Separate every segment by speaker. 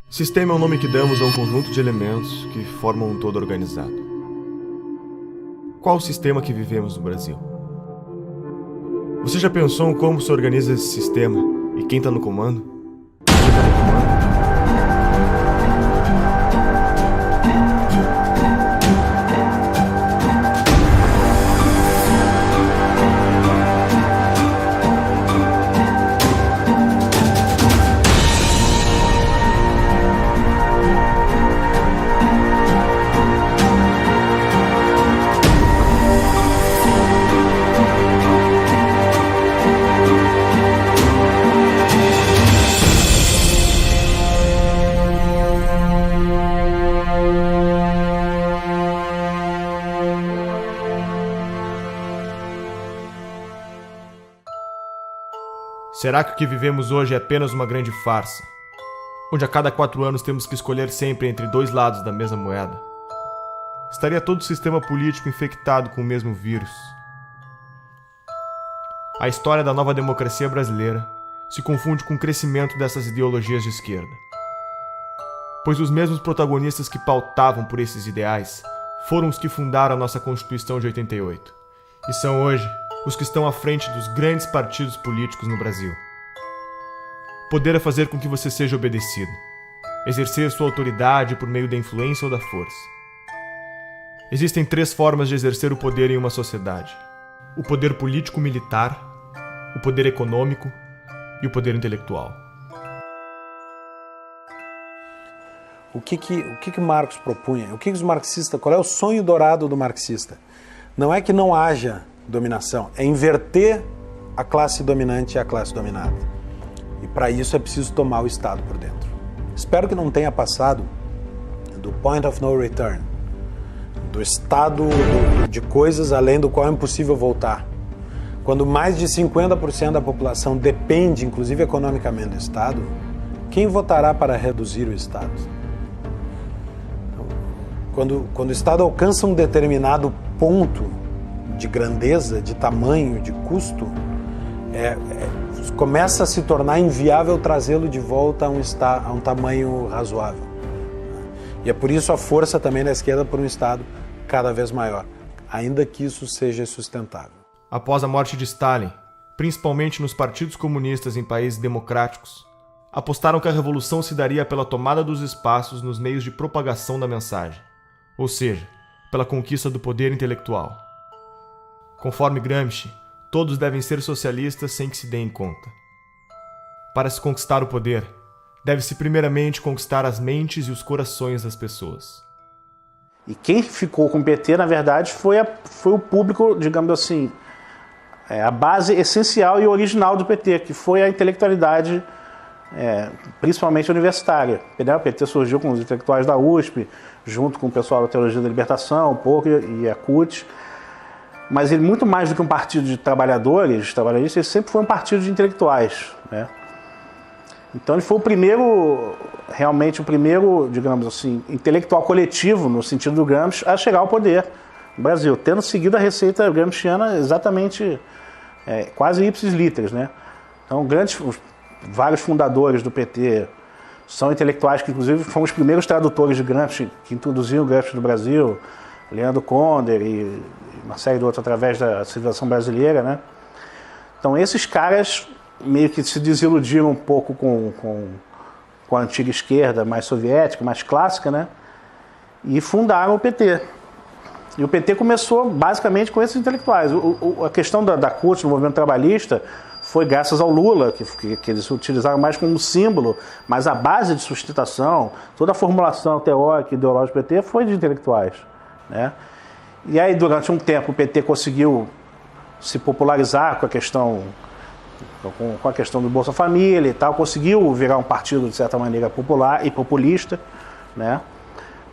Speaker 1: Sistema é o nome que damos a um conjunto de elementos que formam um todo organizado. Qual o sistema que vivemos no Brasil? Você já pensou em como se organiza esse sistema e quem está no comando? Será que o que vivemos hoje é apenas uma grande farsa, onde a cada 4 anos temos que escolher sempre entre 2 lados da mesma moeda? Estaria todo o sistema político infectado com o mesmo vírus? A história da nova democracia brasileira se confunde com o crescimento dessas ideologias de esquerda, pois os mesmos protagonistas que pautavam por esses ideais foram os que fundaram a nossa Constituição de 88, e são hoje os que estão à frente dos grandes partidos políticos no Brasil. Poder é fazer com que você seja obedecido, exercer sua autoridade por meio da influência ou da força. Existem 3 formas de exercer o poder em uma sociedade: o poder político-militar, o poder econômico e o poder intelectual.
Speaker 2: O que Marx propunha? O que os marxistas? Qual é o sonho dourado do marxista? Não é que não haja dominação, é inverter a classe dominante e a classe dominada. E para isso é preciso tomar o Estado por dentro. Espero que não tenha passado do point of no return, do estado de coisas além do qual é impossível voltar. Quando mais de 50% da população depende, inclusive economicamente, do Estado, quem votará para reduzir o Estado? Quando o Estado alcança um determinado ponto de grandeza, de tamanho, de custo, começa a se tornar inviável trazê-lo de volta a um tamanho razoável. E é por isso a força também da esquerda por um Estado cada vez maior, ainda que isso seja sustentável.
Speaker 1: Após a morte de Stalin, principalmente nos partidos comunistas em países democráticos, apostaram que a revolução se daria pela tomada dos espaços nos meios de propagação da mensagem, ou seja, pela conquista do poder intelectual. Conforme Gramsci, todos devem ser socialistas sem que se deem conta. Para se conquistar o poder, deve-se primeiramente conquistar as mentes e os corações das pessoas.
Speaker 3: E quem ficou com o PT, na verdade, foi o público, digamos assim, a base essencial e original do PT, que foi a intelectualidade, principalmente universitária. O PT surgiu com os intelectuais da USP, junto com o pessoal da Teologia da Libertação, um pouco, e a CUT. Mas ele, muito mais do que um partido de trabalhadores, ele sempre foi um partido de intelectuais, né? Então ele foi realmente o primeiro, digamos assim, intelectual coletivo, no sentido do Gramsci, a chegar ao poder no Brasil, tendo seguido a receita gramsciana exatamente, quase ipsis literis, né? Então vários fundadores do PT são intelectuais que, inclusive, foram os primeiros tradutores de Gramsci, que introduziram o Gramsci no Brasil, Leandro Conder e uma série de outros através da civilização brasileira, né? Então esses caras meio que se desiludiram um pouco com a antiga esquerda mais soviética, mais clássica, né? E fundaram o PT. E o PT começou basicamente com esses intelectuais. A questão da CUT, do movimento trabalhista, foi graças ao Lula, que eles utilizaram mais como símbolo, mas a base de sustentação, toda a formulação teórica e ideológica do PT foi de intelectuais, né? E aí, durante um tempo, o PT conseguiu se popularizar com a questão do Bolsa Família e tal, conseguiu virar um partido, de certa maneira, popular e populista, né?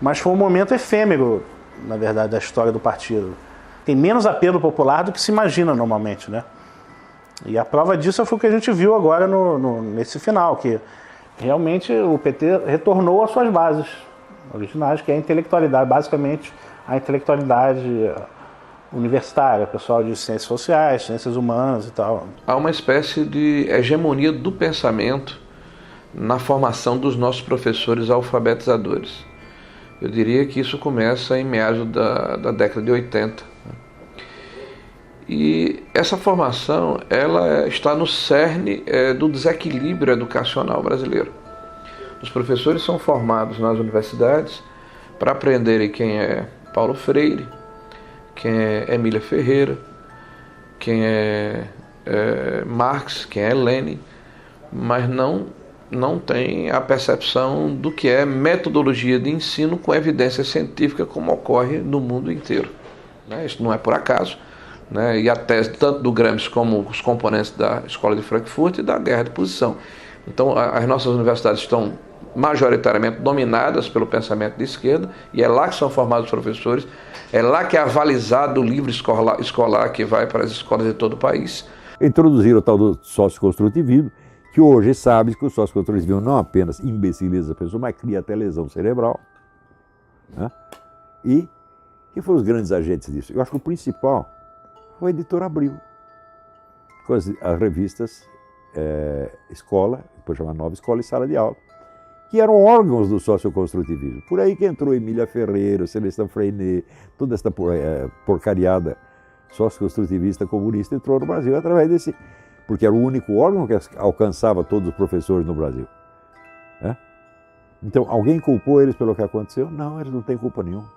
Speaker 3: Mas foi um momento efêmero, na verdade, da história do partido. Tem menos apelo popular do que se imagina normalmente, né? E a prova disso foi o que a gente viu agora nesse final, que realmente o PT retornou às suas bases originais, que é a intelectualidade, basicamente a intelectualidade universitária, pessoal de ciências sociais, ciências humanas e tal.
Speaker 4: Há uma espécie de hegemonia do pensamento na formação dos nossos professores alfabetizadores. Eu diria que isso começa em meados da década de 80. E essa formação ela está no cerne do desequilíbrio educacional brasileiro. Os professores são formados nas universidades para aprenderem quem é Paulo Freire, quem é Emília Ferreira, quem é Marx, quem é Lenin, mas não tem a percepção do que é metodologia de ensino com evidência científica, como ocorre no mundo inteiro. Isso não é por acaso. E a tese tanto do Gramsci como os componentes da Escola de Frankfurt e da guerra de posição. Então, as nossas universidades estão majoritariamente dominadas pelo pensamento de esquerda, e é lá que são formados os professores, é lá que é avalizado o livro escolar que vai para as escolas de todo o país.
Speaker 5: Introduziram o tal do socioconstrutivismo, que hoje sabe que o socioconstrutivismo não apenas imbeciliza a pessoa, mas cria até lesão cerebral. E quem foram os grandes agentes disso? Eu acho que o principal foi a editora Abril, com as revistas Escola, depois chamada Nova Escola e Sala de Aula, que eram órgãos do socioconstrutivismo. Por aí que entrou Emília Ferreira, Celestin Freinet, toda essa porcariada socioconstrutivista comunista entrou no Brasil através desse, porque era o único órgão que alcançava todos os professores no Brasil. Então, alguém culpou eles pelo que aconteceu? Não, eles não têm culpa nenhuma.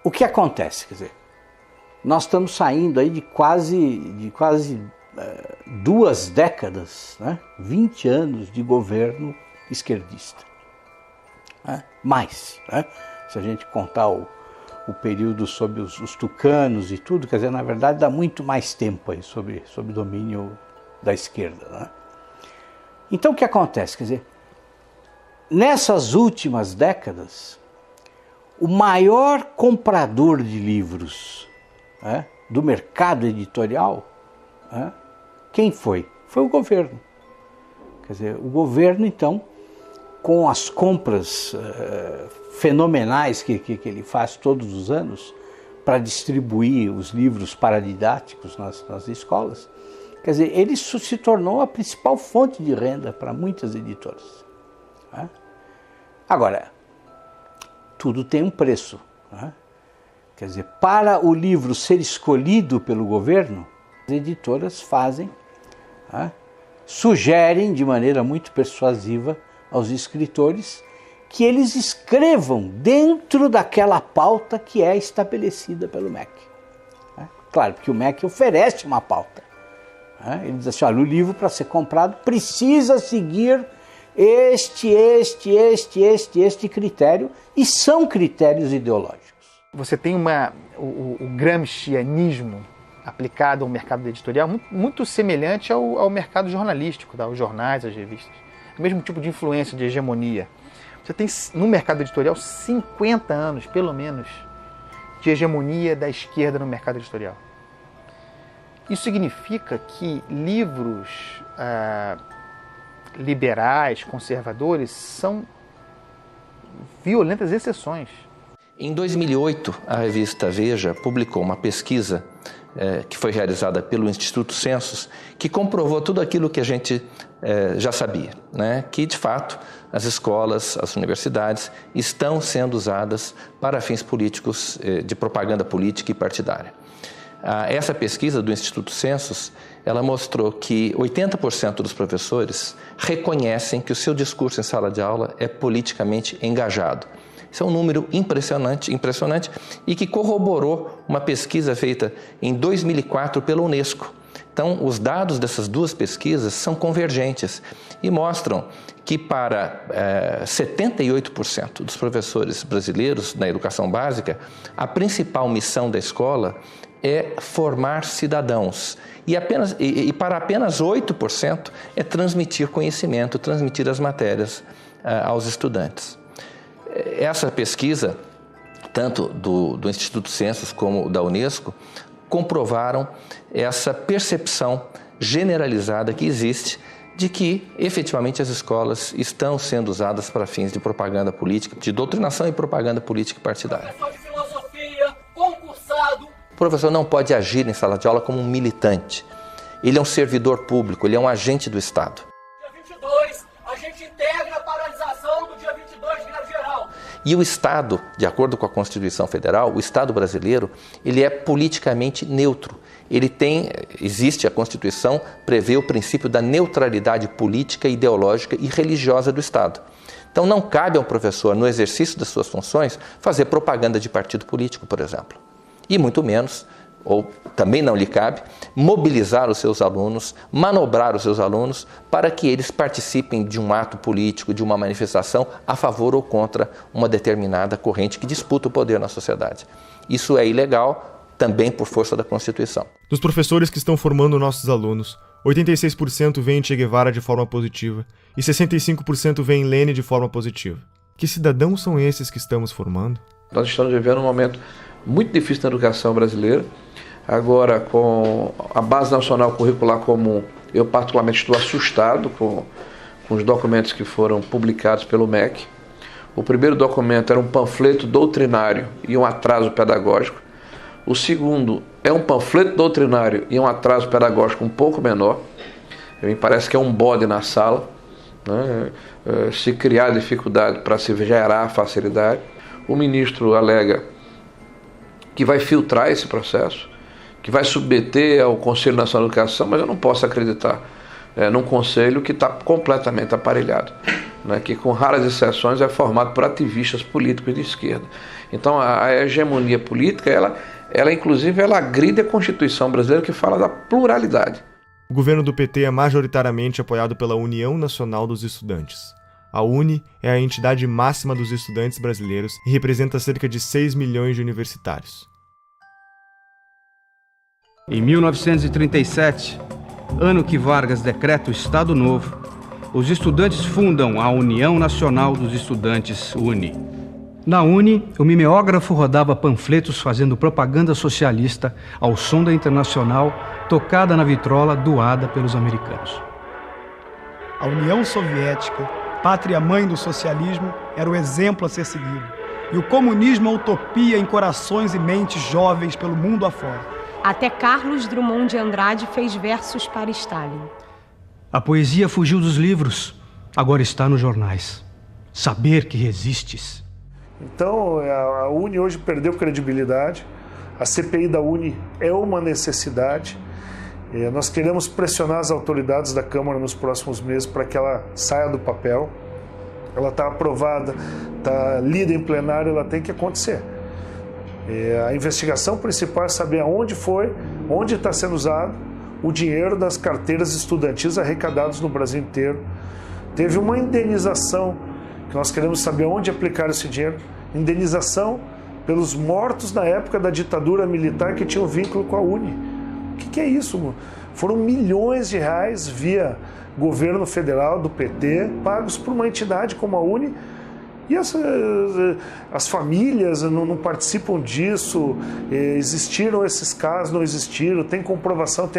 Speaker 6: O que acontece? Quer dizer, nós estamos saindo aí de quase 2 décadas, 20 anos de governo esquerdista. Mais, se a gente contar o período sob os tucanos e tudo, quer dizer, na verdade dá muito mais tempo aí sob domínio da esquerda. Então o que acontece? Quer dizer, nessas últimas décadas, o maior comprador de livros do mercado editorial, quem foi? Foi o governo. Quer dizer, o governo, então, com as compras fenomenais que ele faz todos os anos para distribuir os livros paradidáticos nas escolas, quer dizer, ele se tornou a principal fonte de renda para muitas editoras. Agora, tudo tem um preço. Quer dizer, para o livro ser escolhido pelo governo, as editoras sugerem de maneira muito persuasiva aos escritores que eles escrevam dentro daquela pauta que é estabelecida pelo MEC. Claro, porque o MEC oferece uma pauta. Ele diz assim, olha, o livro para ser comprado precisa seguir este critério, e são critérios ideológicos.
Speaker 7: Você tem o gramscianismo aplicado ao mercado editorial muito semelhante ao mercado jornalístico, aos jornais, às revistas. O mesmo tipo de influência, de hegemonia. Você tem no mercado editorial 50 anos, pelo menos, de hegemonia da esquerda no mercado editorial. Isso significa que livros liberais, conservadores, são violentas exceções.
Speaker 8: Em 2008, a revista Veja publicou uma pesquisa que foi realizada pelo Instituto Census, que comprovou tudo aquilo que a gente já sabia, que, de fato, as escolas, as universidades estão sendo usadas para fins políticos, de propaganda política e partidária. Essa pesquisa do Instituto Census, ela mostrou que 80% dos professores reconhecem que o seu discurso em sala de aula é politicamente engajado. Isso é um número impressionante e que corroborou uma pesquisa feita em 2004 pela Unesco. Então, os dados dessas duas pesquisas são convergentes e mostram que para 78% dos professores brasileiros na educação básica, a principal missão da escola é formar cidadãos. E para apenas 8% é transmitir conhecimento, transmitir as matérias aos estudantes. Essa pesquisa, tanto do Instituto Census como da Unesco, comprovaram essa percepção generalizada que existe de que, efetivamente, as escolas estão sendo usadas para fins de propaganda política, de doutrinação e propaganda política e partidária.
Speaker 9: Professor de filosofia, concursado.
Speaker 8: O professor não pode agir em sala de aula como um militante. Ele é um servidor público, ele é um agente do Estado.
Speaker 9: Dia 22, às a gente integra a paralisação do dia 22 de greve geral.
Speaker 8: E o Estado, de acordo com a Constituição Federal, o Estado brasileiro, ele é politicamente neutro. Existe a Constituição, prevê o princípio da neutralidade política, ideológica e religiosa do Estado. Então não cabe ao professor, no exercício das suas funções, fazer propaganda de partido político, por exemplo. E muito menos, ou também não lhe cabe, mobilizar os seus alunos, manobrar os seus alunos para que eles participem de um ato político, de uma manifestação a favor ou contra uma determinada corrente que disputa o poder na sociedade. Isso é ilegal, também por força da Constituição.
Speaker 1: Dos professores que estão formando nossos alunos, 86% veem Che Guevara de forma positiva e 65% veem Lênin de forma positiva. Que cidadãos são esses que estamos formando?
Speaker 4: Nós estamos vivendo um momento muito difícil na educação brasileira. Agora, com a Base Nacional Curricular Comum, eu particularmente estou assustado com os documentos que foram publicados pelo MEC. O primeiro documento era um panfleto doutrinário e um atraso pedagógico. O segundo é um panfleto doutrinário e um atraso pedagógico um pouco menor. Me parece que é um bode na sala, né? Se criar dificuldade para se gerar facilidade. O ministro alega que vai filtrar esse processo, que vai submeter ao Conselho Nacional de Educação, mas eu não posso acreditar num conselho que está completamente aparelhado, né, que com raras exceções é formado por ativistas políticos de esquerda. Então a hegemonia política, ela inclusive agride a Constituição brasileira, que fala da pluralidade.
Speaker 1: O governo do PT é majoritariamente apoiado pela União Nacional dos Estudantes. A UNE é a entidade máxima dos estudantes brasileiros e representa cerca de 6 milhões de universitários.
Speaker 10: Em 1937, ano que Vargas decreta o Estado Novo, os estudantes fundam a União Nacional dos Estudantes, UNE. Na UNE, o mimeógrafo rodava panfletos fazendo propaganda socialista ao som da Internacional, tocada na vitrola doada pelos americanos.
Speaker 11: A União Soviética, pátria-mãe do socialismo, era o exemplo a ser seguido. E o comunismo a utopia em corações e mentes jovens pelo mundo afora.
Speaker 12: Até Carlos Drummond de Andrade fez versos para Stalin.
Speaker 10: A poesia fugiu dos livros, agora está nos jornais. Saber que resistes.
Speaker 13: Então, a UNE hoje perdeu credibilidade. A CPI da UNE é uma necessidade. Nós queremos pressionar as autoridades da Câmara nos próximos meses para que ela saia do papel. Ela está aprovada, está lida em plenário, ela tem que acontecer. A investigação principal é saber aonde foi, onde está sendo usado o dinheiro das carteiras estudantis arrecadados no Brasil inteiro. Teve uma indenização, que nós queremos saber onde aplicar esse dinheiro, indenização pelos mortos na época da ditadura militar que tinham vínculo com a UNE. O que é isso? Foram milhões de reais via governo federal do PT, pagos por uma entidade como a UNE, e as famílias não participam disso. Existiram esses casos, não existiram, tem comprovação,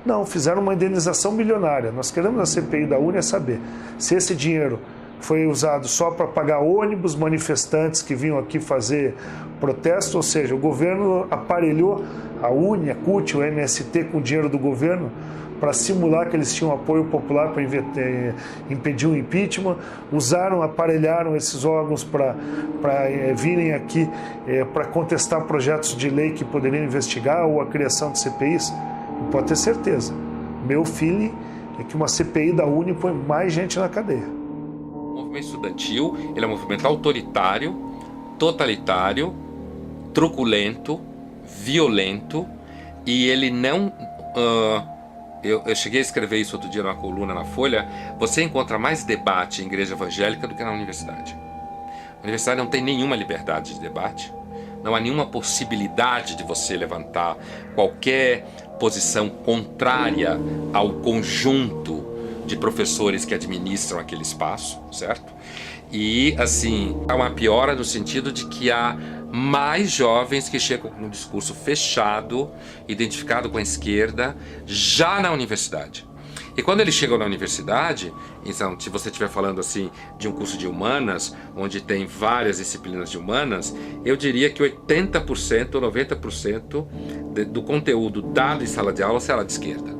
Speaker 13: não, fizeram uma indenização milionária. Nós queremos, a CPI da UNE, saber se esse dinheiro foi usado só para pagar ônibus, manifestantes que vinham aqui fazer protesto, ou seja, o governo aparelhou a UNE, a CUT, o MST com dinheiro do governo para simular que eles tinham apoio popular para impedir o impeachment, aparelharam esses órgãos para virem aqui para contestar projetos de lei que poderiam investigar ou a criação de CPIs. E pode ter certeza, meu feeling é que uma CPI da UNE põe mais gente na cadeia.
Speaker 14: O movimento estudantil ele é um movimento autoritário, totalitário, truculento, violento, e ele não... Eu cheguei a escrever isso outro dia numa coluna na Folha. Você encontra mais debate em igreja evangélica do que na universidade. A universidade não tem nenhuma liberdade de debate. Não há nenhuma possibilidade de você levantar qualquer posição contrária ao conjunto de professores que administram aquele espaço, certo? E, assim, há uma piora no sentido de que há mais jovens que chegam com um discurso fechado, identificado com a esquerda, já na universidade. E quando eles chegam na universidade, então, se você estiver falando assim de um curso de humanas, onde tem várias disciplinas de humanas, eu diria que 80% ou 90% do conteúdo dado em sala de aula será de esquerda.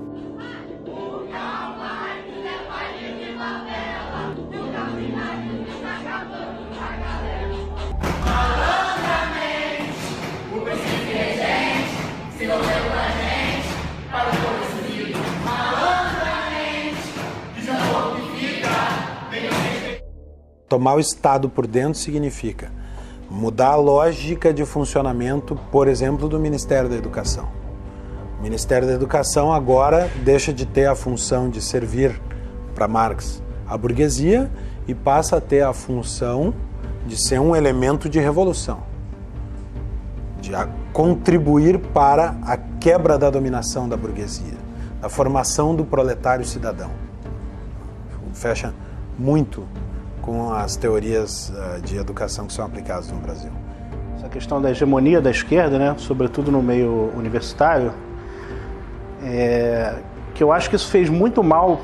Speaker 2: tomar o Estado por dentro significa mudar a lógica de funcionamento, por exemplo, do Ministério da Educação. O Ministério da Educação agora deixa de ter a função de servir para Marx a burguesia e passa a ter a função de ser um elemento de revolução, de contribuir para a quebra da dominação da burguesia, da formação do proletário cidadão. Fecha muito com as teorias de educação que são aplicadas no Brasil.
Speaker 3: Essa questão da hegemonia da esquerda, né, sobretudo no meio universitário, que eu acho que isso fez muito mal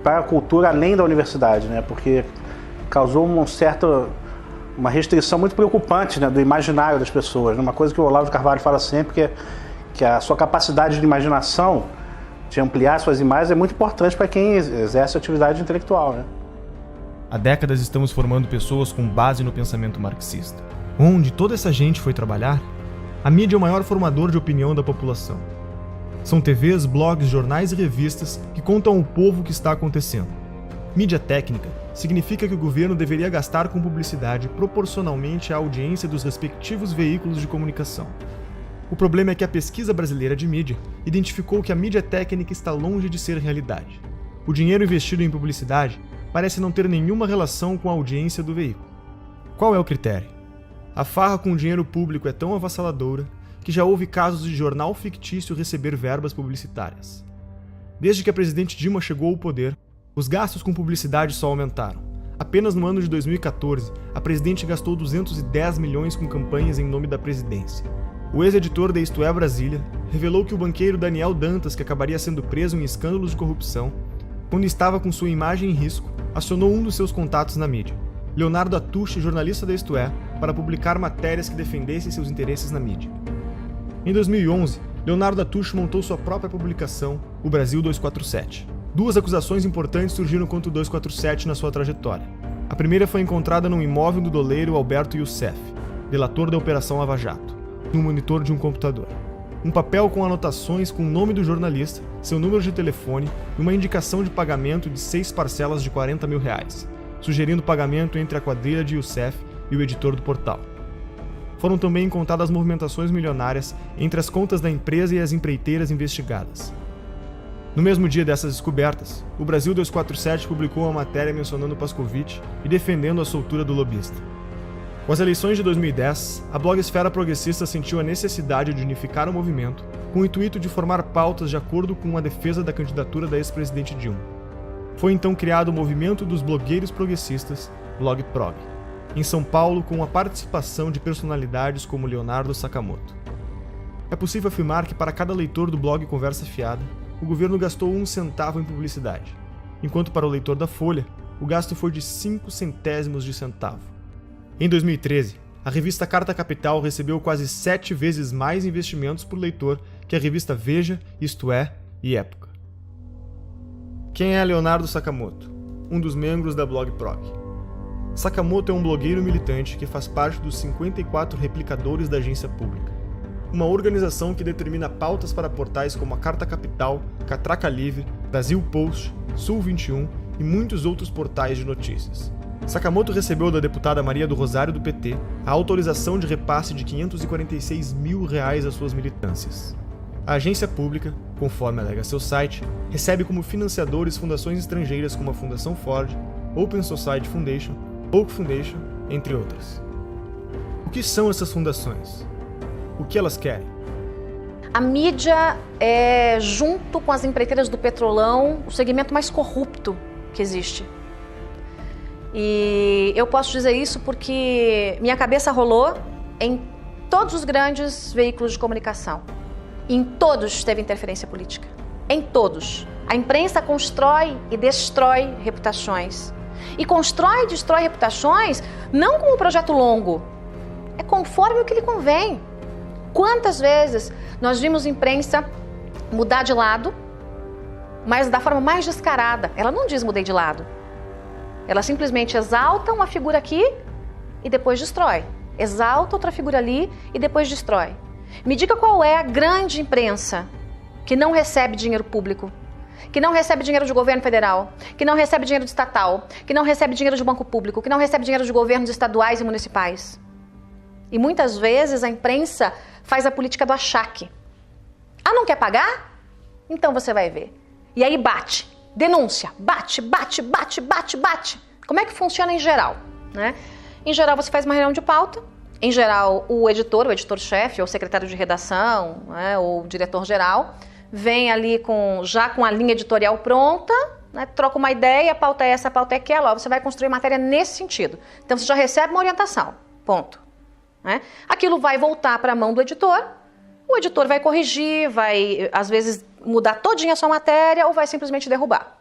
Speaker 3: para a cultura além da universidade, né, porque causou uma restrição muito preocupante, né, do imaginário das pessoas. Uma coisa que o Olavo de Carvalho fala sempre, que a sua capacidade de imaginação, de ampliar suas imagens, é muito importante para quem exerce atividade intelectual, né?
Speaker 1: Há décadas estamos formando pessoas com base no pensamento marxista. Onde toda essa gente foi trabalhar? A mídia é o maior formador de opinião da população. São TVs, blogs, jornais e revistas que contam ao povo o que está acontecendo. Mídia técnica significa que o governo deveria gastar com publicidade proporcionalmente à audiência dos respectivos veículos de comunicação. O problema é que a pesquisa brasileira de mídia identificou que a mídia técnica está longe de ser realidade. O dinheiro investido em publicidade parece não ter nenhuma relação com a audiência do veículo. Qual é o critério? A farra com o dinheiro público é tão avassaladora que já houve casos de jornal fictício receber verbas publicitárias. Desde que a presidente Dilma chegou ao poder, os gastos com publicidade só aumentaram. Apenas no ano de 2014, a presidente gastou 210 milhões com campanhas em nome da presidência. O ex-editor da Isto É Brasília revelou que o banqueiro Daniel Dantas, que acabaria sendo preso em escândalos de corrupção, quando estava com sua imagem em risco, acionou um dos seus contatos na mídia, Leonardo Atush, jornalista da Isto É, para publicar matérias que defendessem seus interesses na mídia. Em 2011, Leonardo Atush montou sua própria publicação, o Brasil 247. Duas acusações importantes surgiram contra o 247 na sua trajetória. A primeira foi encontrada num imóvel do doleiro Alberto Youssef, delator da Operação Lava Jato, no monitor de um computador. Um papel com anotações com o nome do jornalista, seu número de telefone e uma indicação de pagamento de 6 parcelas de R$40 mil, sugerindo pagamento entre a quadrilha de Youssef e o editor do portal. Foram também encontradas movimentações milionárias entre as contas da empresa e as empreiteiras investigadas. No mesmo dia dessas descobertas, o Brasil 247 publicou uma matéria mencionando Pascovitch e defendendo a soltura do lobista. Com as eleições de 2010, a blogosfera progressista sentiu a necessidade de unificar o movimento com o intuito de formar pautas de acordo com a defesa da candidatura da ex-presidente Dilma. Foi então criado o movimento dos blogueiros progressistas, BlogProg, em São Paulo, com a participação de personalidades como Leonardo Sakamoto. É possível afirmar que para cada leitor do blog Conversa Fiada, o governo gastou 1 centavo em publicidade, enquanto para o leitor da Folha, o gasto foi de 5 centésimos de centavo. Em 2013, a revista Carta Capital recebeu quase 7 vezes mais investimentos por leitor que a revista Veja, Isto É e Época. Quem é Leonardo Sakamoto? Um dos membros da BlogProg. Sakamoto é um blogueiro militante que faz parte dos 54 replicadores da Agência Pública, uma organização que determina pautas para portais como a Carta Capital, Catraca Livre, Brasil Post, Sul 21 e muitos outros portais de notícias. Sakamoto recebeu da deputada Maria do Rosário do PT a autorização de repasse de R$546 mil às suas militâncias. A agência pública, conforme alega seu site, recebe como financiadores fundações estrangeiras como a Fundação Ford, Open Society Foundation, Oak Foundation, entre outras. O que são essas fundações? O que elas querem?
Speaker 15: A mídia é, junto com as empreiteiras do petrolão, o segmento mais corrupto que existe. E eu posso dizer isso porque minha cabeça rolou em todos os grandes veículos de comunicação. Em todos teve interferência política. Em todos. A imprensa constrói e destrói reputações. E constrói e destrói reputações não como um projeto longo. É conforme o que lhe convém. Quantas vezes nós vimos imprensa mudar de lado, mas da forma mais descarada. Ela não diz mudei de lado. Ela simplesmente exalta uma figura aqui e depois destrói. Exalta outra figura ali e depois destrói. Me diga qual é a grande imprensa que não recebe dinheiro público, que não recebe dinheiro de governo federal, que não recebe dinheiro de estatal, que não recebe dinheiro de banco público, que não recebe dinheiro de governos estaduais e municipais. E muitas vezes a imprensa faz a política do achaque. Ah, não quer pagar? Então você vai ver. E aí bate, denúncia, bate. Como é que funciona em geral, né? Em geral você faz uma reunião de pauta, em geral o editor-chefe, ou secretário de redação, né, ou diretor-geral, vem ali já com a linha editorial pronta, né, troca uma ideia, a pauta é essa, a pauta é aquela, ó, você vai construir matéria nesse sentido. Então você já recebe uma orientação, ponto. Né? Aquilo vai voltar para a mão do editor, o editor vai corrigir, vai às vezes mudar todinha a sua matéria ou vai simplesmente derrubar.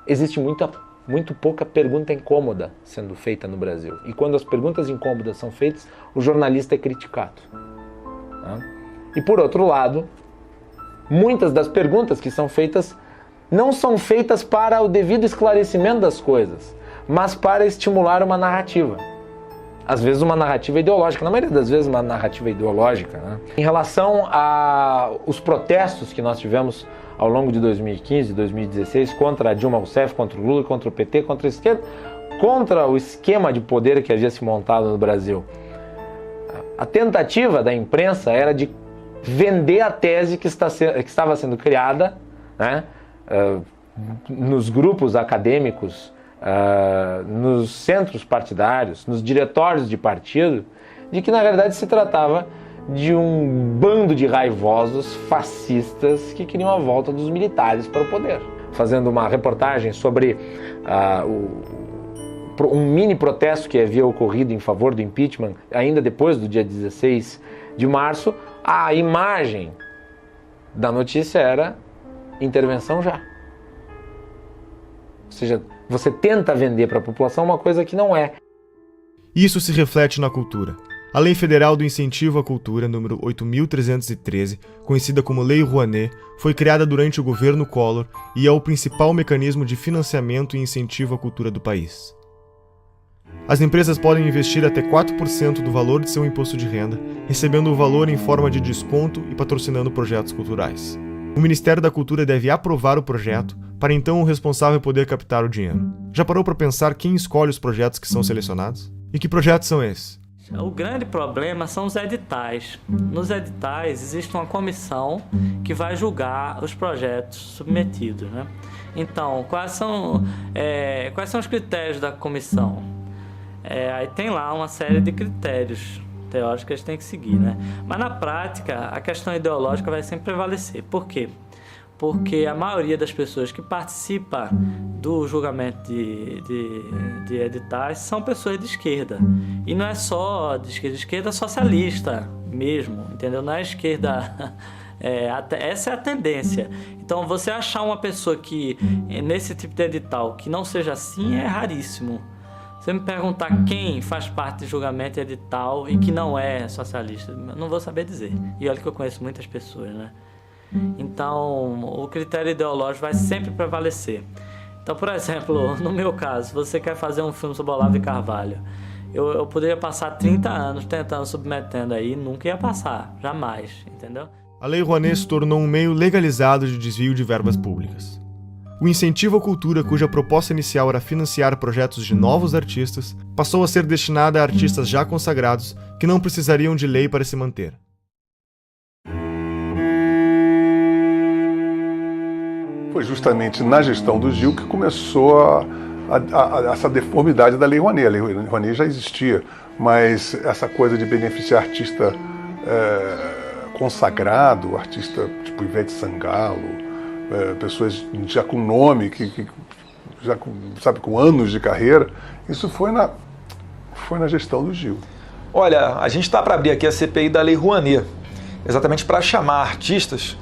Speaker 16: Existe muito pouca pergunta incômoda sendo feita no Brasil. E quando as perguntas incômodas são feitas, o jornalista é criticado. Né? E por outro lado, muitas das perguntas que são feitas não são feitas para o devido esclarecimento das coisas, mas para estimular uma narrativa. Às vezes uma narrativa ideológica, na maioria das vezes uma narrativa ideológica. Né? Em relação aos protestos que nós tivemos ao longo de 2015 e 2016 contra a Dilma Rousseff, contra o Lula, contra o PT, contra a esquerda, contra o esquema de poder que havia se montado no Brasil. A tentativa da imprensa era de vender a tese que estava sendo criada, né, nos grupos acadêmicos, nos centros partidários, nos diretórios de partido, de que na verdade se tratava de um bando de raivosos fascistas que queriam a volta dos militares para o poder. Fazendo uma reportagem sobre um mini protesto que havia ocorrido em favor do impeachment, ainda depois do dia 16 de março, a imagem da notícia era intervenção já. Ou seja, você tenta vender para a população uma coisa que não é.
Speaker 1: Isso se reflete na cultura. A Lei Federal do Incentivo à Cultura, número 8.313, conhecida como Lei Rouanet, foi criada durante o governo Collor e é o principal mecanismo de financiamento e incentivo à cultura do país. As empresas podem investir até 4% do valor de seu imposto de renda, recebendo o valor em forma de desconto e patrocinando projetos culturais. O Ministério da Cultura deve aprovar o projeto, para então o responsável poder captar o dinheiro. Já parou para pensar quem escolhe os projetos que são selecionados? E que projetos são esses?
Speaker 17: O grande problema são os editais. Nos editais existe uma comissão que vai julgar os projetos submetidos, né? Então, quais são os critérios da comissão? Aí tem lá uma série de critérios teóricos que eles têm que seguir, né? Mas na prática, a questão ideológica vai sempre prevalecer. Por quê? Porque a maioria das pessoas que participa do julgamento de editais são pessoas de esquerda. E não é só de esquerda socialista mesmo, entendeu? Não é esquerda... essa é a tendência. Então, você achar uma pessoa que, nesse tipo de edital, que não seja assim, é raríssimo. Você me perguntar quem faz parte de julgamento edital e que não é socialista, eu não vou saber dizer. E olha que eu conheço muitas pessoas, né? Então, o critério ideológico vai sempre prevalecer. Então, por exemplo, no meu caso, você quer fazer um filme sobre Olavo de Carvalho, eu poderia passar 30 anos tentando, submetendo aí, nunca ia passar, jamais, entendeu?
Speaker 1: A Lei Rouanet se tornou um meio legalizado de desvio de verbas públicas. O incentivo à cultura, cuja proposta inicial era financiar projetos de novos artistas, passou a ser destinada a artistas já consagrados que não precisariam de lei para se manter.
Speaker 18: Foi justamente na gestão do Gil que começou essa deformidade da Lei Rouanet. A Lei Rouanet já existia, mas essa coisa de beneficiar artista consagrado, artista tipo Ivete Sangalo, pessoas já com nome, que já com anos de carreira, isso foi na gestão do Gil.
Speaker 19: Olha, a gente está para abrir aqui a CPI da Lei Rouanet, exatamente para chamar artistas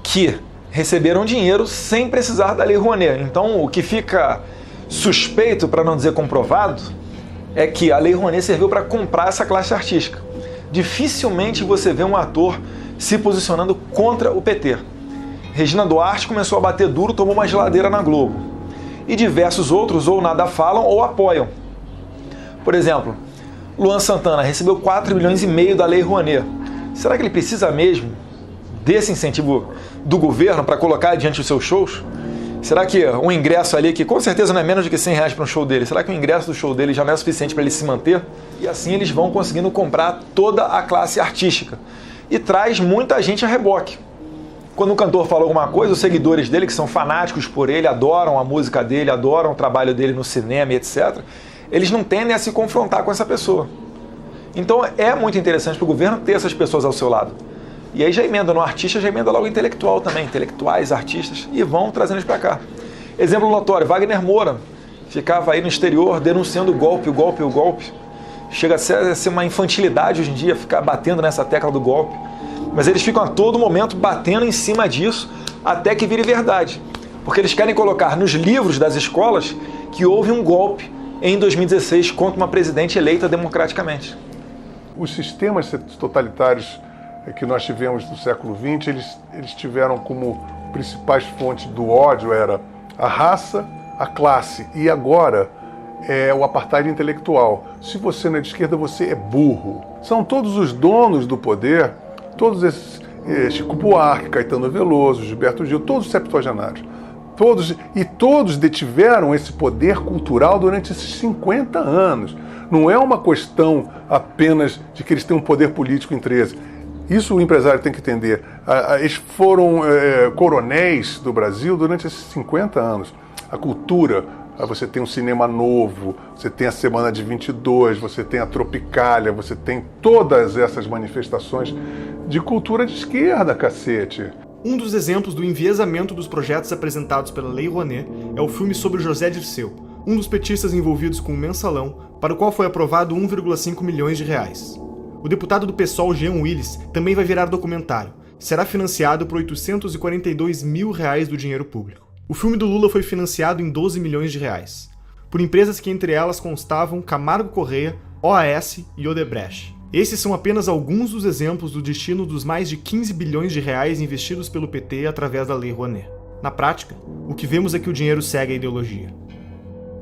Speaker 19: que receberam dinheiro sem precisar da Lei Rouanet. Então, o que fica suspeito, para não dizer comprovado, é que a Lei Rouanet serviu para comprar essa classe artística. Dificilmente você vê um ator se posicionando contra o PT. Regina Duarte começou a bater duro, tomou uma geladeira na Globo. E diversos outros ou nada falam ou apoiam. Por exemplo, Luan Santana recebeu 4,5 milhões da Lei Rouanet. Será que ele precisa mesmo desse incentivo do governo para colocar diante dos seus shows? Será que um ingresso ali, que com certeza não é menos de que R$100 para um show dele, será que o ingresso do show dele já não é suficiente para ele se manter? E assim eles vão conseguindo comprar toda a classe artística. E traz muita gente a reboque. Quando um cantor fala alguma coisa, os seguidores dele, que são fanáticos por ele, adoram a música dele, adoram o trabalho dele no cinema, etc., eles não tendem a se confrontar com essa pessoa. Então é muito interessante para o governo ter essas pessoas ao seu lado. E aí já emenda no artista, já emenda logo o intelectual também, intelectuais, artistas, e vão trazendo eles para cá. Exemplo notório, Wagner Moura ficava aí no exterior denunciando o golpe, o golpe, o golpe. Chega a ser uma infantilidade hoje em dia ficar batendo nessa tecla do golpe. Mas eles ficam a todo momento batendo em cima disso até que vire verdade. Porque eles querem colocar nos livros das escolas que houve um golpe em 2016 contra uma presidente eleita democraticamente.
Speaker 18: Os sistemas totalitários que nós tivemos no século XX, eles tiveram como principais fontes do ódio era a raça, a classe e agora é o apartheid intelectual. Se você não é de esquerda, você é burro. São todos os donos do poder, todos esses, Chico Buarque, Caetano Veloso, Gilberto Gil, todos septuagenários. Todos detiveram esse poder cultural durante esses 50 anos. Não é uma questão apenas de que eles têm um poder político em 13. Isso o empresário tem que entender. Eles foram coronéis do Brasil durante esses 50 anos. A cultura, você tem um cinema novo, você tem a Semana de 22, você tem a Tropicália, você tem todas essas manifestações de cultura de esquerda, cacete.
Speaker 1: Um dos exemplos do enviesamento dos projetos apresentados pela Lei Rouanet é o filme sobre José Dirceu, um dos petistas envolvidos com o Mensalão, para o qual foi aprovado 1,5 milhões de reais. O deputado do PSOL, Jean Willis, também vai virar documentário. Será financiado por 842 mil reais do dinheiro público. O filme do Lula foi financiado em 12 milhões de reais, por empresas que entre elas constavam Camargo Correia, OAS e Odebrecht. Esses são apenas alguns dos exemplos do destino dos mais de 15 bilhões de reais investidos pelo PT através da Lei Rouanet. Na prática, o que vemos é que o dinheiro segue a ideologia.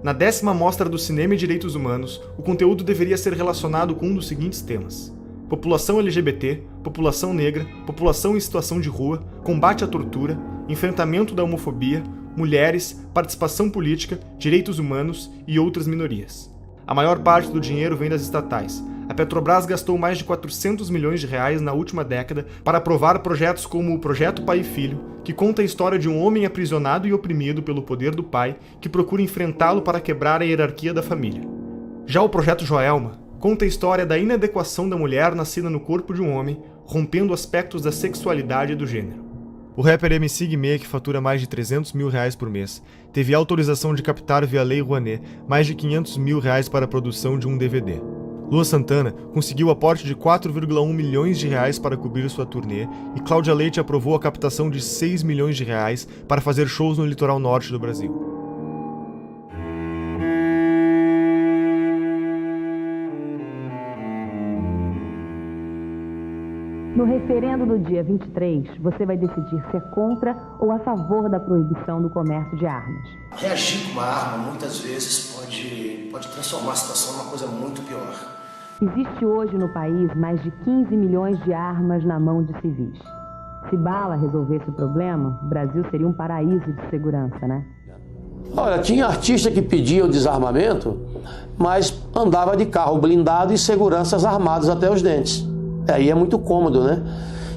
Speaker 1: Na 10ª Mostra do Cinema e Direitos Humanos, o conteúdo deveria ser relacionado com um dos seguintes temas: população LGBT, população negra, população em situação de rua, combate à tortura, enfrentamento da homofobia, mulheres, participação política, direitos humanos e outras minorias. A maior parte do dinheiro vem das estatais. A Petrobras gastou mais de 400 milhões de reais na última década para aprovar projetos como o Projeto Pai e Filho, que conta a história de um homem aprisionado e oprimido pelo poder do pai que procura enfrentá-lo para quebrar a hierarquia da família. Já o Projeto Joelma conta a história da inadequação da mulher nascida no corpo de um homem, rompendo aspectos da sexualidade e do gênero. O rapper MC Guimê, que fatura mais de 300 mil reais por mês, teve autorização de captar via Lei Rouanet mais de 500 mil reais para a produção de um DVD. Luan Santana conseguiu aporte de 4,1 milhões de reais para cobrir sua turnê e Cláudia Leite aprovou a captação de 6 milhões de reais para fazer shows no litoral norte do Brasil.
Speaker 20: No referendo do dia 23, você vai decidir se é contra ou a favor da proibição do comércio de armas.
Speaker 21: Reagir com uma arma, muitas vezes, pode transformar a situação numa coisa muito pior.
Speaker 20: Existe hoje no país mais de 15 milhões de armas na mão de civis. Se bala resolvesse o problema, o Brasil seria um paraíso de segurança, né?
Speaker 22: Olha, tinha artista que pedia o desarmamento, mas andava de carro blindado e seguranças armados até os dentes. Aí é muito cômodo, né?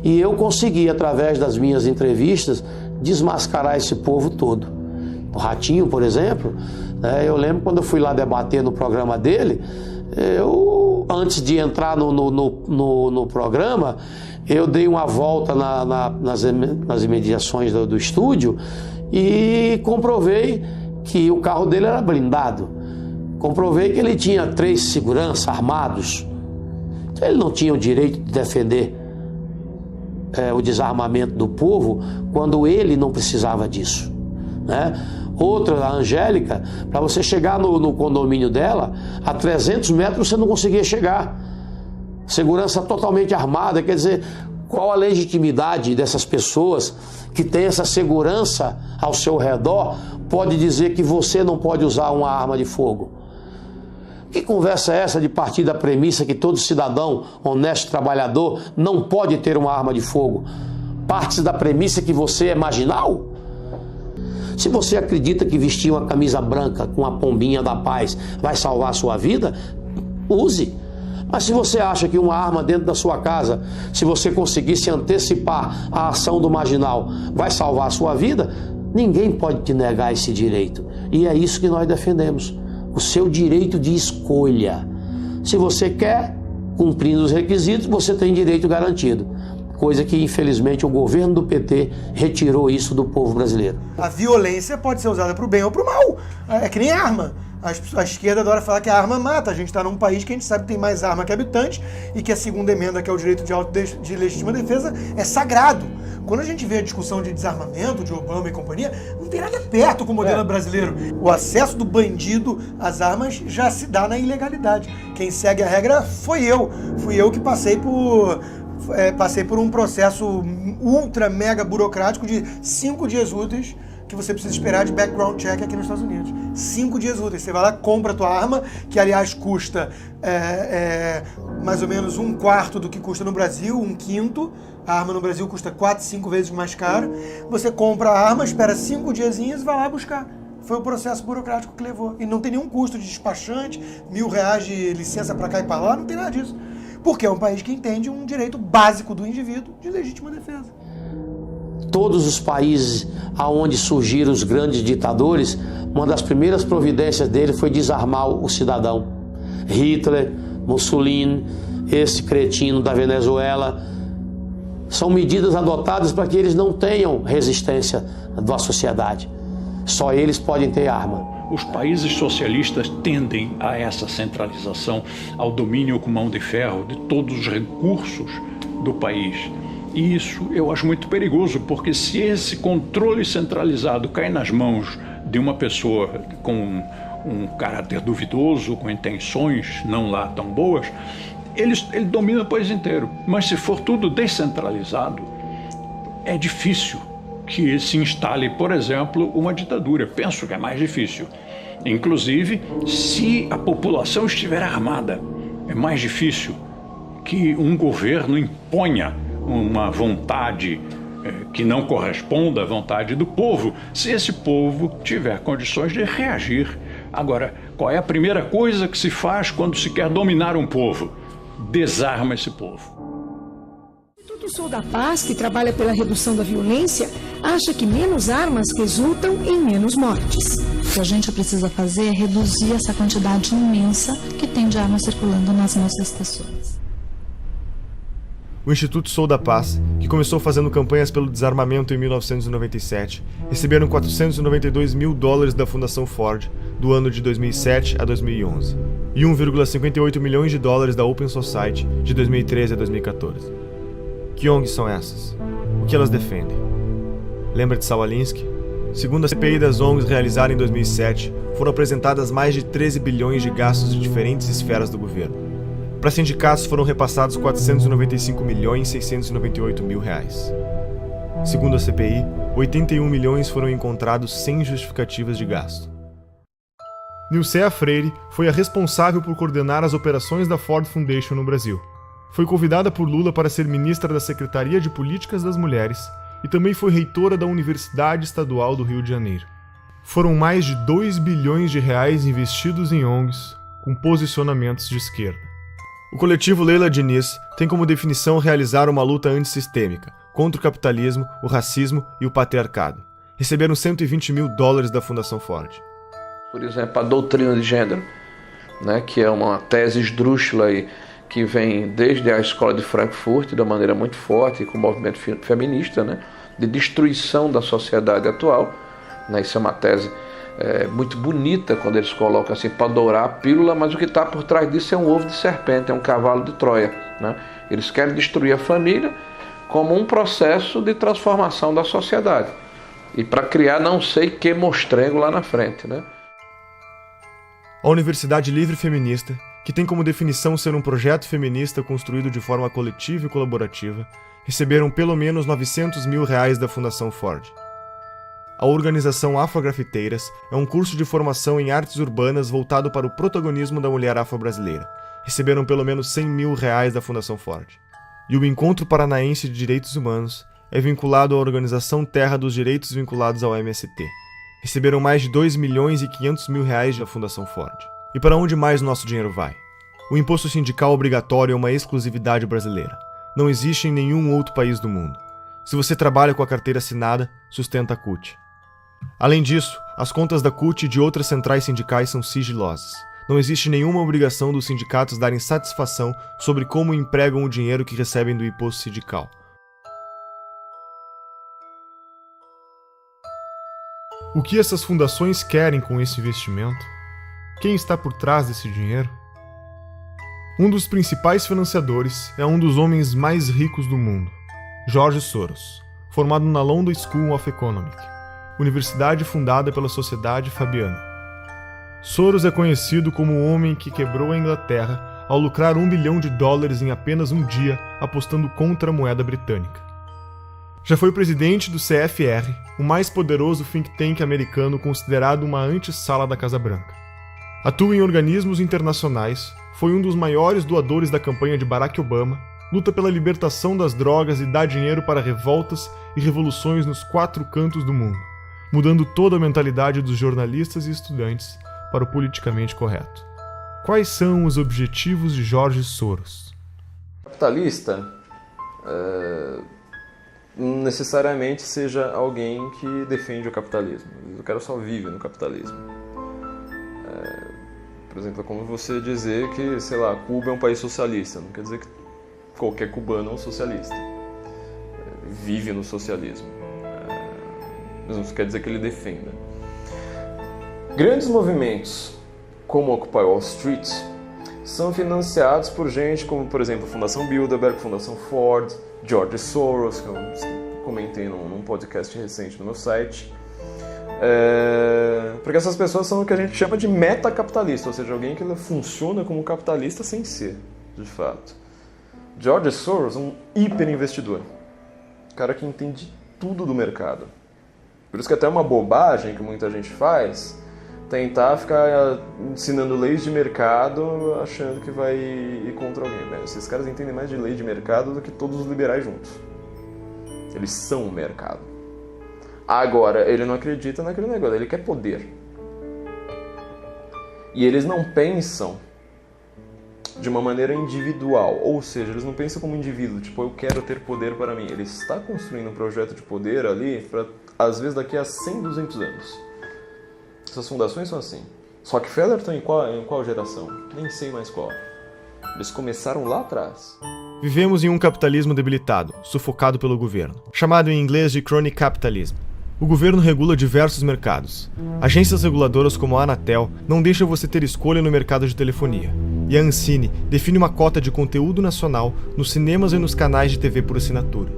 Speaker 22: E eu consegui, através das minhas entrevistas, desmascarar esse povo todo. O Ratinho, por exemplo, eu lembro quando eu fui lá debater no programa dele, antes de entrar no programa, eu dei uma volta nas imediações do estúdio e comprovei que o carro dele era blindado. Comprovei que ele tinha 3 seguranças armados. Ele não tinha o direito de defender o desarmamento do povo quando ele não precisava disso, né? Outra, a Angélica, para você chegar no condomínio dela, a 300 metros você não conseguia chegar. Segurança totalmente armada, quer dizer, qual a legitimidade dessas pessoas que têm essa segurança ao seu redor pode dizer que você não pode usar uma arma de fogo? Que conversa é essa de partir da premissa que todo cidadão honesto, trabalhador, não pode ter uma arma de fogo? partes da premissa que você é marginal? Se você acredita que vestir uma camisa branca com a pombinha da paz vai salvar a sua vida, use. Mas se você acha que uma arma dentro da sua casa, se você conseguir se antecipar à ação do marginal, vai salvar a sua vida, ninguém pode te negar esse direito. E é isso que nós defendemos, o seu direito de escolha. Se você quer, cumprindo os requisitos, você tem direito garantido. Coisa que, infelizmente, o governo do PT retirou isso do povo brasileiro.
Speaker 5: A violência pode ser usada para o bem ou para o mal. É que nem arma. A esquerda adora falar que a arma mata. A gente está num país que a gente sabe que tem mais arma que habitantes e que a segunda emenda, que é o direito de legítima defesa, é sagrado. Quando a gente vê a discussão de desarmamento, de Obama e companhia, não tem nada perto com o modelo brasileiro. O acesso do bandido às armas já se dá na ilegalidade. Quem segue a regra foi eu. Fui eu que passei por um processo ultra mega burocrático de 5 dias úteis que você precisa esperar de background check aqui nos Estados Unidos. 5 dias úteis. Você vai lá, compra a tua arma, que aliás custa mais ou menos 1/4 do que custa no Brasil, 1/5. A arma no Brasil custa 4, 5 vezes mais caro. Você compra a arma, espera 5 diazinhos e vai lá buscar. Foi o processo burocrático que levou. E não tem nenhum custo de despachante, R$1.000 de licença para cá e para lá, não tem nada disso. Porque é um país que entende um direito básico do indivíduo de legítima defesa.
Speaker 22: Todos os países onde surgiram os grandes ditadores, uma das primeiras providências dele foi desarmar o cidadão. Hitler, Mussolini, esse cretino da Venezuela, são medidas adotadas para que eles não tenham resistência da sociedade. Só eles podem ter arma.
Speaker 6: Os países socialistas tendem a essa centralização, ao domínio com mão de ferro de todos os recursos do país. E isso eu acho muito perigoso, porque se esse controle centralizado cai nas mãos de uma pessoa com um caráter duvidoso, com intenções não lá tão boas, ele domina o país inteiro. Mas se for tudo descentralizado, é difícil que se instale, por exemplo, uma ditadura. Penso que é mais difícil. Inclusive, se a população estiver armada, é mais difícil que um governo imponha uma vontade que não corresponda à vontade do povo, se esse povo tiver condições de reagir. Agora, qual é a primeira coisa que se faz quando se quer dominar um povo? Desarma esse povo.
Speaker 23: O Instituto Sou da Paz, que trabalha pela redução da violência, acha que menos armas resultam em menos mortes.
Speaker 24: O que a gente precisa fazer é reduzir essa quantidade imensa que tem de armas circulando nas nossas pessoas.
Speaker 1: O Instituto Sou da Paz, que começou fazendo campanhas pelo desarmamento em 1997, receberam $492 mil da Fundação Ford do ano de 2007 a 2011 e $1,58 milhões da Open Society de 2013 a 2014. Que ONGs são essas? O que elas defendem? Lembra de Saul Alinsky? Segundo a CPI das ONGs realizada em 2007, foram apresentadas mais de 13 bilhões de gastos de diferentes esferas do governo. Para sindicatos foram repassados R$495.698.000. Segundo a CPI, 81 milhões foram encontrados sem justificativas de gasto. Nilcea Freire foi a responsável por coordenar as operações da Ford Foundation no Brasil. Foi convidada por Lula para ser ministra da Secretaria de Políticas das Mulheres e também foi reitora da Universidade Estadual do Rio de Janeiro. Foram mais de R$2 bilhões investidos em ONGs com posicionamentos de esquerda. O coletivo Leila Diniz tem como definição realizar uma luta antissistêmica contra o capitalismo, o racismo e o patriarcado. Receberam $120 mil da Fundação Ford.
Speaker 4: Por exemplo, a doutrina de gênero, né, que é uma tese esdrúxula aí, que vem desde a escola de Frankfurt, de uma maneira muito forte, com o movimento feminista, né, de destruição da sociedade atual. Né, isso é uma tese muito bonita quando eles colocam assim para dourar a pílula, mas o que está por trás disso é um ovo de serpente, é um cavalo de Troia. Né? Eles querem destruir a família como um processo de transformação da sociedade e para criar não sei que mostrengo lá na frente. Né?
Speaker 1: A Universidade Livre Feminista, que tem como definição ser um projeto feminista construído de forma coletiva e colaborativa, receberam pelo menos R$900 mil da Fundação Ford. A organização Afrografiteiras é um curso de formação em artes urbanas voltado para o protagonismo da mulher afro-brasileira. Receberam pelo menos R$100 mil da Fundação Ford. E o Encontro Paranaense de Direitos Humanos é vinculado à Organização Terra dos Direitos vinculados ao MST. Receberam mais de 2 milhões e 500 mil reais da Fundação Ford. E para onde mais o nosso dinheiro vai? O imposto sindical obrigatório é uma exclusividade brasileira. Não existe em nenhum outro país do mundo. Se você trabalha com a carteira assinada, sustenta a CUT. Além disso, as contas da CUT e de outras centrais sindicais são sigilosas. Não existe nenhuma obrigação dos sindicatos darem satisfação sobre como empregam o dinheiro que recebem do imposto sindical. O que essas fundações querem com esse investimento? Quem está por trás desse dinheiro? Um dos principais financiadores é um dos homens mais ricos do mundo, George Soros, formado na London School of Economics, universidade fundada pela Sociedade Fabiana. Soros é conhecido como o homem que quebrou a Inglaterra ao lucrar $1 bilhão em apenas um dia apostando contra a moeda britânica. Já foi presidente do CFR, o mais poderoso think tank americano considerado uma antessala da Casa Branca. Atua em organismos internacionais, foi um dos maiores doadores da campanha de Barack Obama, luta pela libertação das drogas e dá dinheiro para revoltas e revoluções nos 4 cantos do mundo, mudando toda a mentalidade dos jornalistas e estudantes para o politicamente correto. Quais são os objetivos de George Soros?
Speaker 7: Capitalista não necessariamente seja alguém que defende o capitalismo. O cara só vive no capitalismo. Por exemplo, é como você dizer que, sei lá, Cuba é um país socialista. Não quer dizer que qualquer cubano é um socialista. Vive no socialismo. Mas não quer dizer que ele defenda. Grandes movimentos, como Occupy Wall Street, são financiados por gente como, por exemplo, a Fundação Bilderberg, Fundação Ford, George Soros, que eu comentei num podcast recente no meu site. Porque essas pessoas são o que a gente chama de metacapitalista, ou seja, alguém que funciona como capitalista sem ser, de fato. George Soros é um hiperinvestidor, cara que entende tudo do mercado. Por isso que até é uma bobagem que muita gente faz, tentar ficar ensinando leis de mercado achando que vai ir contra alguém. Esses caras entendem mais de lei de mercado do que todos os liberais juntos. Eles são o mercado. Agora, ele não acredita naquele negócio, ele quer poder. E eles não pensam de uma maneira individual, ou seja, eles não pensam como indivíduo, tipo, eu quero ter poder para mim. Ele está construindo um projeto de poder ali, para, às vezes, daqui a 100, 200 anos. Essas fundações são assim. Rockefeller está em qual geração? Nem sei mais qual. Eles começaram lá atrás.
Speaker 1: Vivemos em um capitalismo debilitado, sufocado pelo governo, chamado em inglês de crony capitalism. O governo regula diversos mercados. Agências reguladoras como a Anatel não deixam você ter escolha no mercado de telefonia. E a Ancine define uma cota de conteúdo nacional nos cinemas e nos canais de TV por assinatura.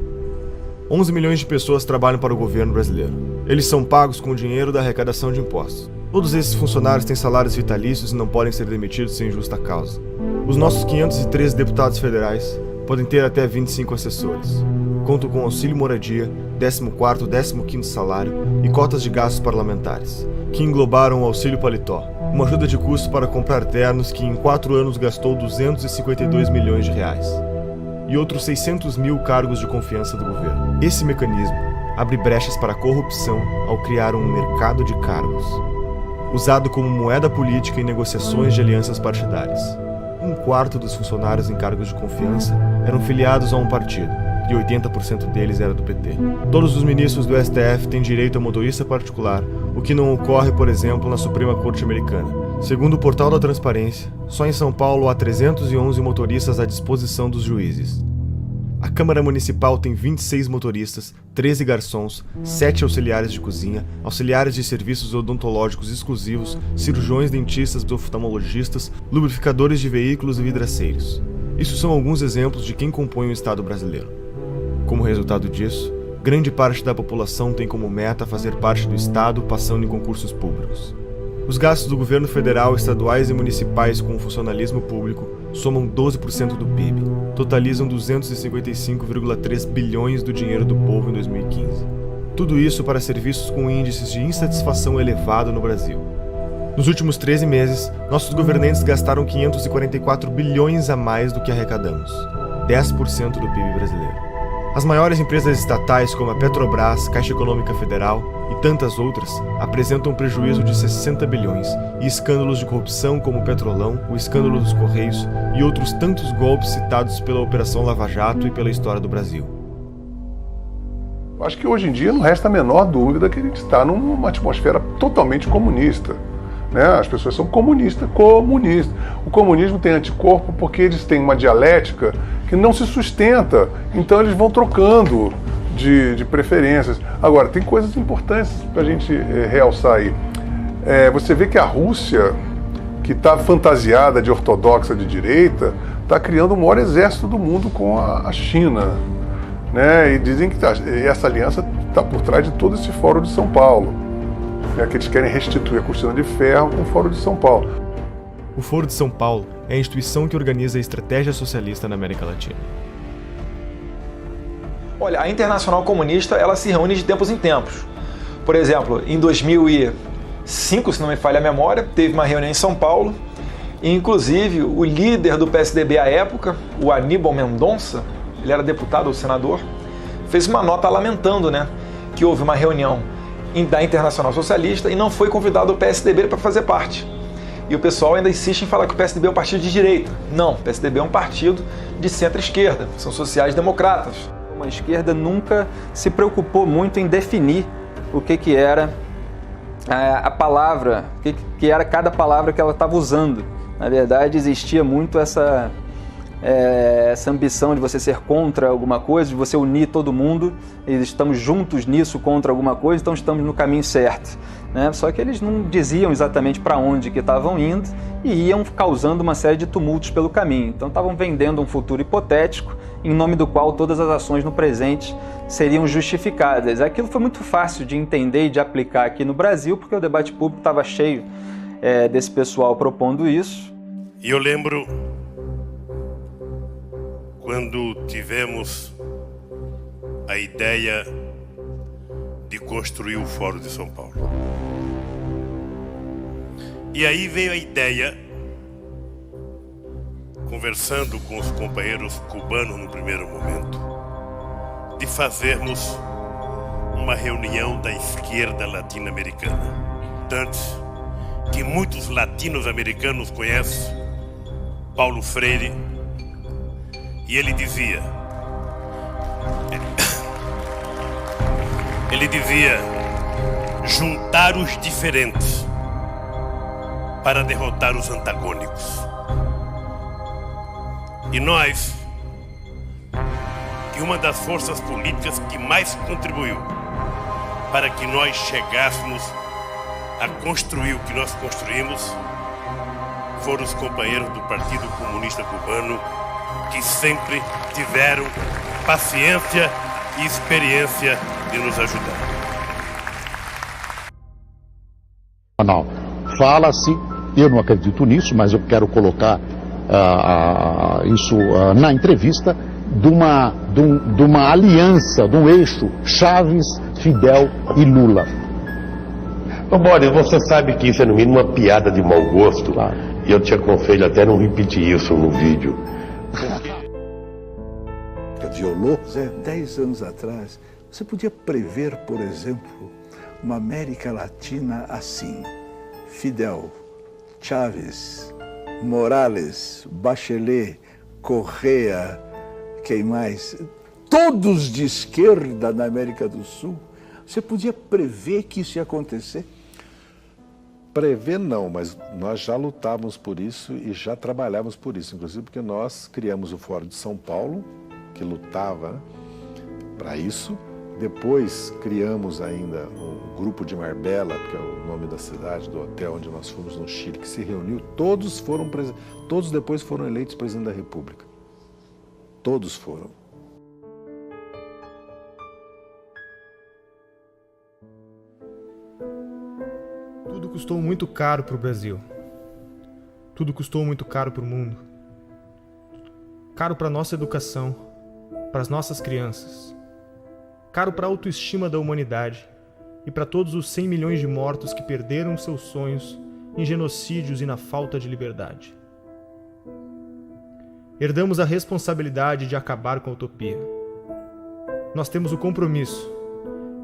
Speaker 1: 11 milhões de pessoas trabalham para o governo brasileiro. Eles são pagos com o dinheiro da arrecadação de impostos. Todos esses funcionários têm salários vitalícios e não podem ser demitidos sem justa causa. Os nossos 513 deputados federais podem ter até 25 assessores. Contam com auxílio moradia, 14º, 15º salário e cotas de gastos parlamentares, que englobaram o auxílio paletó, uma ajuda de custo para comprar ternos que em 4 anos gastou 252 milhões de reais. E outros 600 mil cargos de confiança do governo. Esse mecanismo abre brechas para a corrupção ao criar um mercado de cargos, usado como moeda política em negociações de alianças partidárias. 1/4 dos funcionários em cargos de confiança eram filiados a um partido, e 80% deles era do PT. Todos os ministros do STF têm direito a motorista particular, o que não ocorre, por exemplo, na Suprema Corte Americana. Segundo o Portal da Transparência, só em São Paulo há 311 motoristas à disposição dos juízes. A Câmara Municipal tem 26 motoristas, 13 garçons, 7 auxiliares de cozinha, auxiliares de serviços odontológicos exclusivos, cirurgiões, dentistas, oftalmologistas, lubrificadores de veículos e vidraceiros. Isso são alguns exemplos de quem compõe o Estado brasileiro. Como resultado disso, grande parte da população tem como meta fazer parte do Estado passando em concursos públicos. Os gastos do governo federal, estaduais e municipais com o funcionalismo público somam 12% do PIB, totalizam 255,3 bilhões do dinheiro do povo em 2015. Tudo isso para serviços com índices de insatisfação elevado no Brasil. Nos últimos 13 meses, nossos governantes gastaram 544 bilhões a mais do que arrecadamos, 10% do PIB brasileiro. As maiores empresas estatais como a Petrobras, Caixa Econômica Federal e tantas outras apresentam prejuízo de 60 bilhões e escândalos de corrupção como o Petrolão, o escândalo dos Correios e outros tantos golpes citados pela Operação Lava Jato e pela história do Brasil.
Speaker 18: Acho que hoje em dia não resta a menor dúvida que a gente está numa atmosfera totalmente comunista. Né? As pessoas são comunistas. O comunismo tem anticorpo porque eles têm uma dialética que não se sustenta. Então eles vão trocando de preferências. Agora, tem coisas importantes para a gente realçar aí. Você vê que a Rússia, que está fantasiada de ortodoxa de direita, está criando o maior exército do mundo com a China. Né? E dizem que essa aliança está por trás de todo esse Fórum de São Paulo. Que eles querem restituir a cortina de ferro com o Fórum de São Paulo.
Speaker 1: O Foro de São Paulo é a instituição que organiza a estratégia socialista na América Latina.
Speaker 19: Olha, a Internacional Comunista ela se reúne de tempos em tempos. Por exemplo, em 2005, se não me falha a memória, teve uma reunião em São Paulo e, inclusive, o líder do PSDB à época, o Aníbal Mendonça, ele era deputado ou senador, fez uma nota lamentando, né, que houve uma reunião da Internacional Socialista e não foi convidado o PSDB para fazer parte. E o pessoal ainda insiste em falar que o PSDB é um partido de direita. Não, o PSDB é um partido de centro-esquerda, são sociais-democratas.
Speaker 8: A esquerda nunca se preocupou muito em definir o que era a palavra, o que era cada palavra que ela estava usando. Na verdade, existia muito essa ambição de você ser contra alguma coisa, de você unir todo mundo, e estamos juntos nisso contra alguma coisa, então estamos no caminho certo. Né? Só que eles não diziam exatamente para onde que estavam indo e iam causando uma série de tumultos pelo caminho. Então estavam vendendo um futuro hipotético em nome do qual todas as ações no presente seriam justificadas. Aquilo foi muito fácil de entender e de aplicar aqui no Brasil, porque o debate público estava cheio desse pessoal propondo isso.
Speaker 9: E eu lembro quando tivemos a ideia de construir o Fórum de São Paulo. E aí veio a ideia, conversando com os companheiros cubanos no primeiro momento, de fazermos uma reunião da esquerda latino-americana. Tanto que muitos latinos-americanos conhecem Paulo Freire, e ele dizia juntar os diferentes para derrotar os antagônicos. E nós, que uma das forças políticas que mais contribuiu para que nós chegássemos a construir o que nós construímos, foram os companheiros do Partido Comunista Cubano, que sempre tiveram paciência e experiência de nos ajudar.
Speaker 11: Não, fala-se, eu não acredito nisso, mas eu quero colocar isso na entrevista, de uma aliança, de um eixo Chaves, Fidel e Lula.
Speaker 12: Ô Boris, você sabe que isso é no mínimo uma piada de mau gosto, claro. E eu te aconselho até não repetir isso no vídeo.
Speaker 25: Violou, 10 anos atrás, você podia prever, por exemplo, uma América Latina assim: Fidel, Chávez, Morales, Bachelet, Correa, quem mais? Todos de esquerda na América do Sul. Você podia prever que isso ia acontecer?
Speaker 26: Prever não, mas nós já lutávamos por isso e já trabalhávamos por isso, inclusive porque nós criamos o Fórum de São Paulo, que lutava para isso. Depois criamos ainda o Grupo de Marbella, que é o nome da cidade, do hotel onde nós fomos no Chile, que se reuniu. Todos depois foram eleitos presidente da República. Todos foram.
Speaker 1: Tudo custou muito caro para o Brasil. Tudo custou muito caro para o mundo. Caro para a nossa educação, para as nossas crianças. Caro para a autoestima da humanidade e para todos os 100 milhões de mortos que perderam seus sonhos em genocídios e na falta de liberdade. Herdamos a responsabilidade de acabar com a utopia. nós temos o compromisso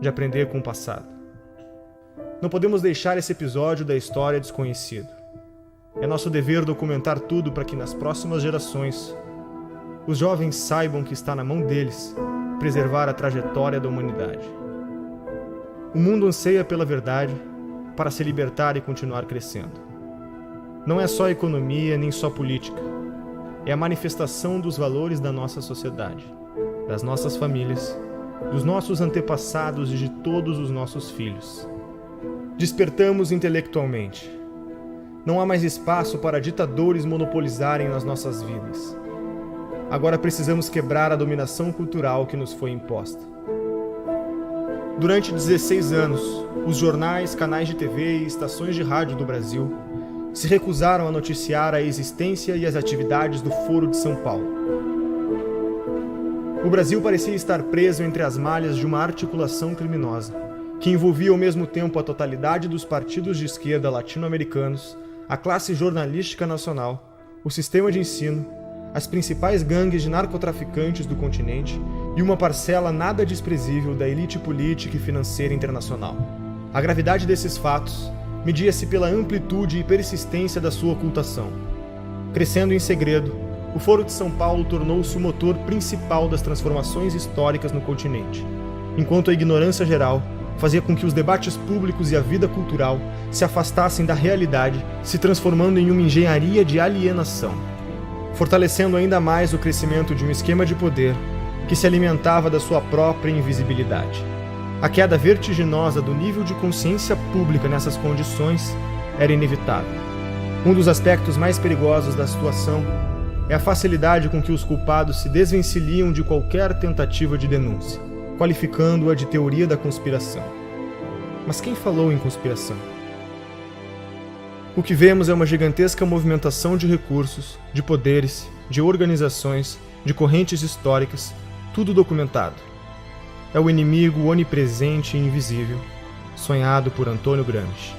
Speaker 1: de aprender com o passado. Não podemos deixar esse episódio da história desconhecido. É nosso dever documentar tudo para que nas próximas gerações os jovens saibam que está na mão deles preservar a trajetória da humanidade. O mundo anseia pela verdade para se libertar e continuar crescendo. Não é só economia nem só política. É a manifestação dos valores da nossa sociedade, das nossas famílias, dos nossos antepassados e de todos os nossos filhos. Despertamos intelectualmente. Não há mais espaço para ditadores monopolizarem nas nossas vidas. Agora precisamos quebrar a dominação cultural que nos foi imposta. Durante 16 anos, os jornais, canais de TV e estações de rádio do Brasil se recusaram a noticiar a existência e as atividades do Foro de São Paulo. O Brasil parecia estar preso entre as malhas de uma articulação criminosa, que envolvia ao mesmo tempo a totalidade dos partidos de esquerda latino-americanos, a classe jornalística nacional, o sistema de ensino, as principais gangues de narcotraficantes do continente e uma parcela nada desprezível da elite política e financeira internacional. A gravidade desses fatos media-se pela amplitude e persistência da sua ocultação. Crescendo em segredo, o Foro de São Paulo tornou-se o motor principal das transformações históricas no continente, enquanto a ignorância geral fazia com que os debates públicos e a vida cultural se afastassem da realidade, se transformando em uma engenharia de alienação, fortalecendo ainda mais o crescimento de um esquema de poder que se alimentava da sua própria invisibilidade. A queda vertiginosa do nível de consciência pública nessas condições era inevitável. Um dos aspectos mais perigosos da situação é a facilidade com que os culpados se desvencilham de qualquer tentativa de denúncia, qualificando-a de teoria da conspiração. Mas quem falou em conspiração? O que vemos é uma gigantesca movimentação de recursos, de poderes, de organizações, de correntes históricas, tudo documentado. É o inimigo onipresente e invisível, sonhado por Antônio Gramsci.